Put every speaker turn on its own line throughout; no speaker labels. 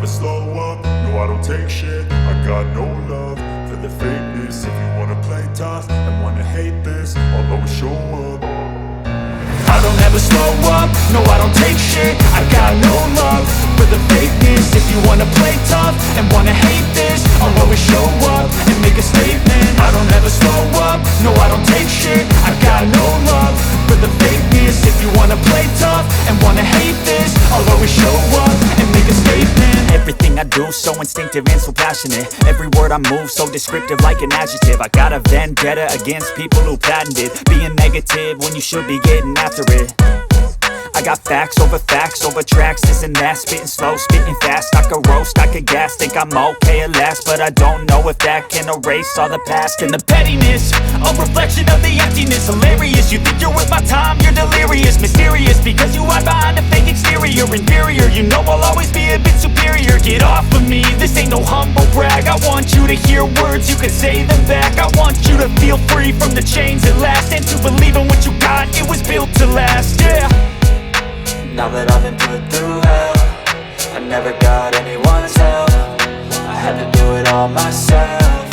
slow up, no I don't take shit. I got no love for the fakeness. If you wanna play tough and wanna hate this, I'll always show up. I don't ever slow up, no I don't take shit. I got no love for the fakeness. If you wanna play tough and wanna hate this, I'll always show up and make a statement. I don't ever slow up, no I don't take shit. I got no love for the fakeness. If you wanna play tough and wanna hate this, I'll always show up and make a statement.
Everything I do so instinctive and so passionate. Every word I move so descriptive like an adjective. I got a vendetta against people who patented being negative when you should be getting after it. I got facts over tracks, this and that. Spitting slow, spitting fast. I could roast, I could gas. Think I'm okay at last, but I don't know if that can erase all the past. And the pettiness, a reflection of the emptiness. Hilarious, you think you're worth my time, you're delirious. Mysterious, because you hide behind a fake exterior. Inferior, you know I'll always be a bit superior. Get off of me, this ain't no humble brag. I want you to hear words, you can say them back. I want you to feel free from the chains at last, and to believe in what you got, it was built to last, yeah.
Now that I've been put through hell, I never got anyone's help. I had to do it all myself.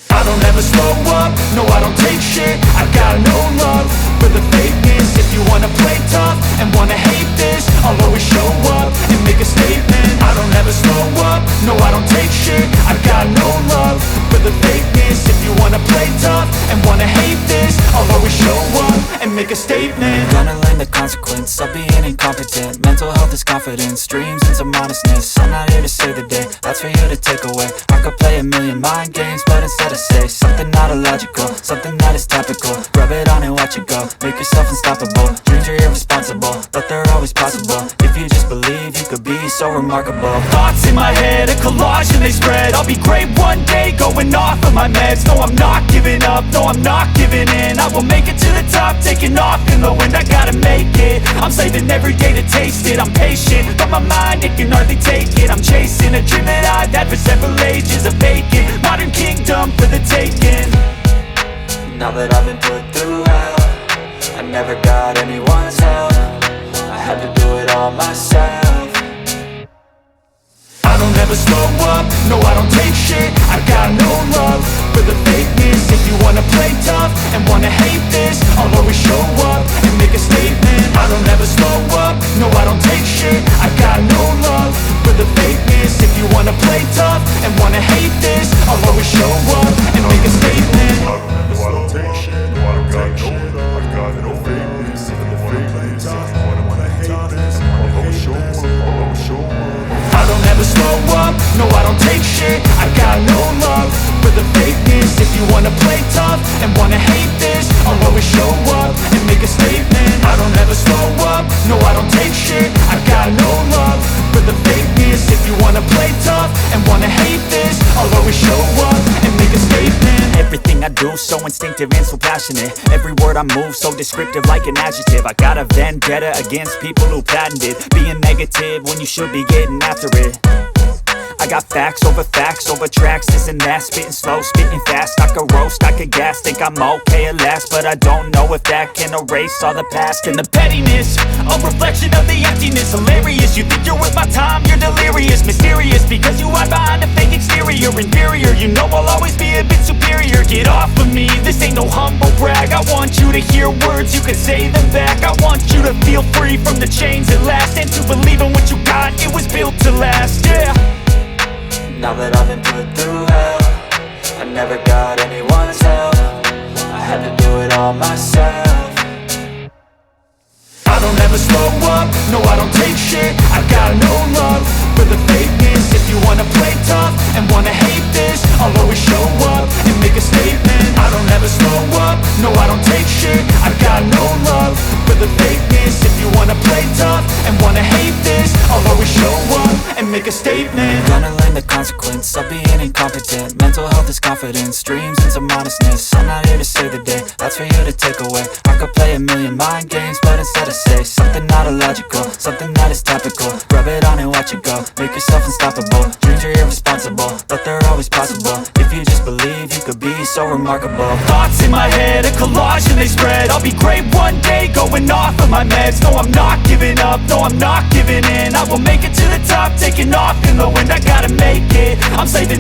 I don't ever slow up, no I don't take shit. I got no love for the fakeness. If you wanna play tough and wanna hate this, I'll always show up and make a statement. I don't ever slow up, no I don't take shit. I got no love for the fakeness. If you wanna play tough and wanna hate this, I'll always show up and make a statement.
Gonna learn the consequence of being incompetent. Mental health is confidence, dreams and some honestness. I'm not here to save the day, that's for you to take away. I could play a million mind games, but instead I say something not illogical, something that is topical. Rub it on and watch it go, make yourself unstoppable. Dreams are irresponsible, but they're always possible. If you just believe, you could be so remarkable.
Thoughts in my head, a collage and they spread. I'll be great one day, going off of my meds. No, I'm not giving up, no, I'm not giving in. I will make it to the top, taking off in the wind. I gotta make it, I'm saving every day to taste it. I'm patient, but my mind, it can hardly take it. I'm chasing a dream that I've had for several ages. A vacant, modern kingdom for the taking.
Now that I've been put through hell, I never got anyone's help. I had to do it all myself.
I don't ever slow up, no I don't take shit. I got no love for the fakeness. If you wanna play tough and wanna hate this, I'll always show up and make a statement. I don't ever slow up, no I don't take shit. I got no love for the fakeness. If you wanna play tough and wanna hate this, I'll always show up and make a statement. No I don't take shit, no I don't take shit. I got no fakeness. If you wanna play tough and wanna hate this, I'll always show up, I'll always show up. I don't ever slow up, no I don't take shit. I got no love for the fakeness. If you wanna play tough and wanna hate this, I'll always show up and make a statement. I don't ever slow up, no I don't take shit. I got no love for the fakeness. If you wanna play tough and wanna hate this, I'll always show up and make a statement.
Everything I do so instinctive and so passionate. Every word I move so descriptive like an adjective. I got a vendetta against people who patented being negative when you should be getting after it. I got facts over tracks, this and that. Spitting slow, spitting fast. I could roast, I could gas. Think I'm okay at last, but I don't know if that can erase all the past. And the pettiness, a reflection of the emptiness. Hilarious, you think you're worth my time, you're delirious. Mysterious, because you hide behind a fake exterior. Inferior, you know I'll always be a bit superior. Get off of me, this ain't no humble brag. I want you to hear words, you can say them back. I want you to feel free from the chains at last, and to believe in what you got, it was built to last, yeah.
Now that I've been put through hell, I never got anyone's help. I had to do it all myself.
I don't ever slow up, no I don't take shit. I got no love for the fakeness. If you wanna play tough and wanna hate this, I'll always show up and make a statement. I don't ever slow up, no I don't take shit. I got no love for the fakeness. If you wanna play tough and wanna hate this, I'll always show up and make a statement.
Gonna learn the consequence of being incompetent. Mental health is confidence, dreams and some honestness. I'm not here to save the day, that's for you to take away. I could play a million mind games, but instead I say something not illogical, something that is topical. Rub it on and watch it go, make yourself unstoppable. Dreams are irresponsible, but they're always possible. If you just believe, you could be so remarkable.
Thoughts in my head, a collage and they spread. I'll be great one day, going off of my meds. No, I'm not giving up, no, I'm not giving in. I will make it to the top,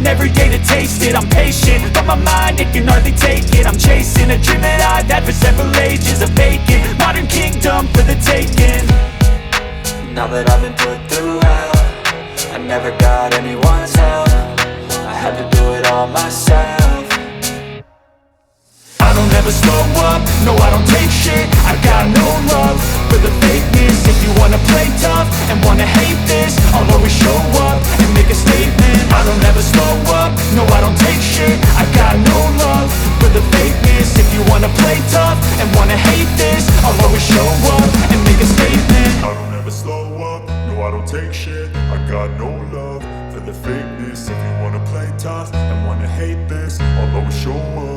every day to taste it. I'm patient, but my mind, it can hardly take it. I'm chasing a dream that I've had for several ages. A vacant, modern kingdom for the taking.
Now that I've been put through hell, I never got anyone's help. I had to do it all myself.
I don't ever slow up, no I don't take shit. I got no love for the fakeness. If you wanna play tough and wanna hate this, I'll always show up and make a statement. I don't ever slow up, no I don't take shit. I got no love for the fakeness. If you wanna play tough and wanna hate this, I'll always show up and make a statement.
I don't ever slow up, no I don't take shit. I got no love for the fakeness. If you wanna play tough and wanna hate this, I'll always show up